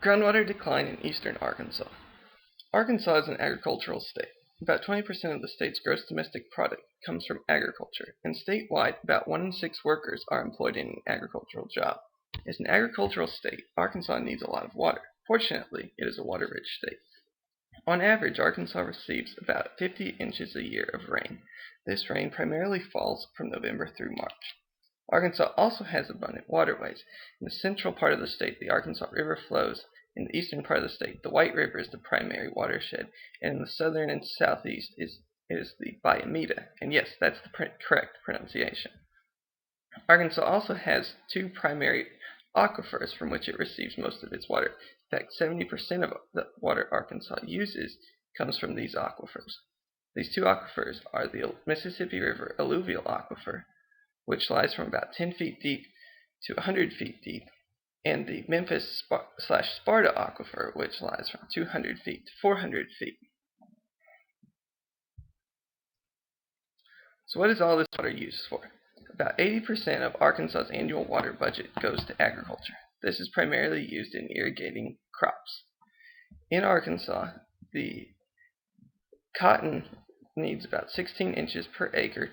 Groundwater decline in eastern Arkansas. Arkansas is an agricultural state. About 20% of the state's gross domestic product comes from agriculture, and statewide, about 1 in 6 workers are employed in an agricultural job. As an agricultural state, Arkansas needs a lot of water. Fortunately, it is a water-rich state. On average, Arkansas receives about 50 inches a year of rain. This rain primarily falls from November through March. Arkansas also has abundant waterways. In the central part of the state, the Arkansas River flows. In the eastern part of the state, the White River is the primary watershed, and in the southern and southeast is the Bayamida. And yes, that's the correct pronunciation. Arkansas also has 2 primary aquifers from which it receives most of its water. In fact, 70% of the water Arkansas uses comes from these aquifers. These 2 aquifers are the Mississippi River alluvial aquifer, which lies from about 10 feet deep to 100 feet deep, and the Memphis/Sparta aquifer, which lies from 200 feet to 400 feet. So what is all this water used for? About 80% of Arkansas's annual water budget goes to agriculture. This is primarily used in irrigating crops. In Arkansas, the cotton needs about 16 inches per acre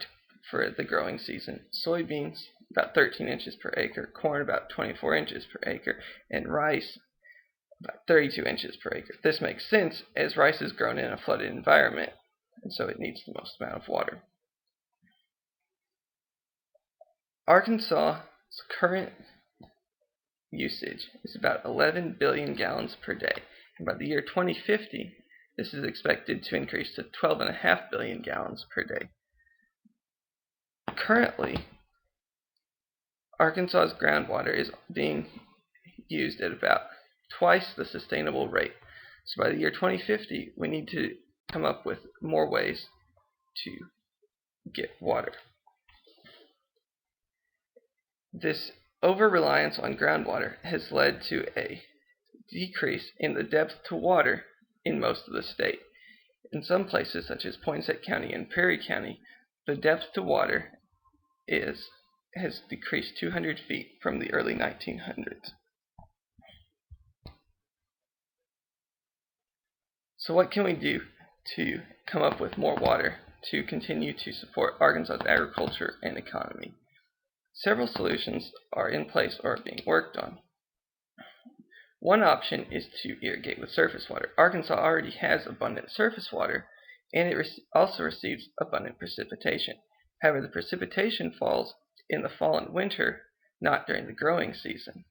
for the growing season, soybeans about 13 inches per acre, corn about 24 inches per acre, and rice about 32 inches per acre. This makes sense as rice is grown in a flooded environment, and so it needs the most amount of water. Arkansas's current usage is about 11 billion gallons per day, and by the year 2050, this is expected to increase to 12.5 billion gallons per day. Currently, Arkansas's groundwater is being used at about twice the sustainable rate. So by the year 2050, we need to come up with more ways to get water. This over-reliance on groundwater has led to a decrease in the depth to water in most of the state. In some places, such as Poinsett County and Perry County, the depth to water has decreased 200 feet from the early 1900s. So what can we do to come up with more water to continue to support Arkansas's agriculture and economy? Several solutions are in place or are being worked on. One option is to irrigate with surface water. Arkansas already has abundant surface water, and it also receives abundant precipitation. However, the precipitation falls in the fall and winter, not during the growing season.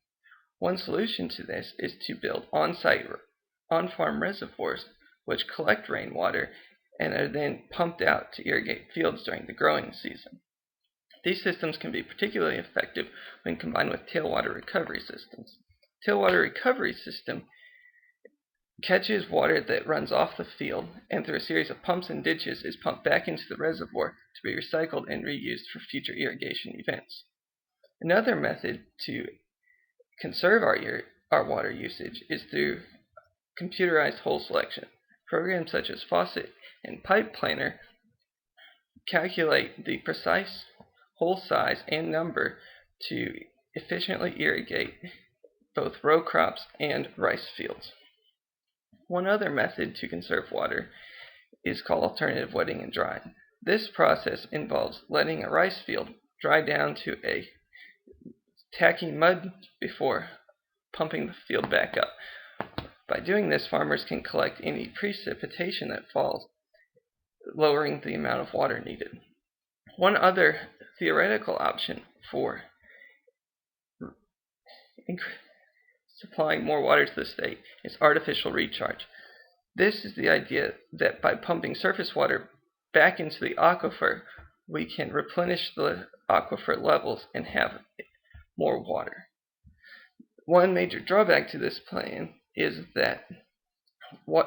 One solution to this is to build on-farm reservoirs which collect rainwater and are then pumped out to irrigate fields during the growing season. These systems can be particularly effective when combined with tailwater recovery systems. Tailwater recovery system catches water that runs off the field and through a series of pumps and ditches is pumped back into the reservoir to be recycled and reused for future irrigation events. Another method to conserve our water usage is through computerized hole selection. Programs such as Faucet and Pipe Planner calculate the precise hole size and number to efficiently irrigate both row crops and rice fields. One other method to conserve water is called alternative wetting and drying. This process involves letting a rice field dry down to a tacky mud before pumping the field back up. By doing this, farmers can collect any precipitation that falls, lowering the amount of water needed. One other theoretical option for supplying more water to the state is artificial recharge. This is the idea that by pumping surface water back into the aquifer, we can replenish the aquifer levels and have more water. One major drawback to this plan is that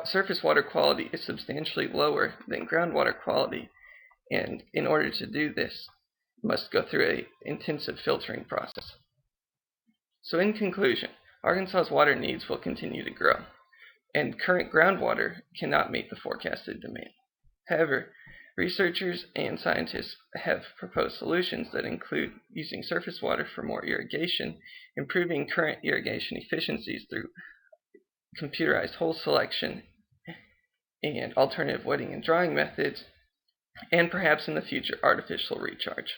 surface water quality is substantially lower than groundwater quality, and in order to do this, must go through an intensive filtering process. So in conclusion, Arkansas's water needs will continue to grow, and current groundwater cannot meet the forecasted demand. However, researchers and scientists have proposed solutions that include using surface water for more irrigation, improving current irrigation efficiencies through computerized hole selection, and alternative wetting and drying methods, and perhaps in the future artificial recharge.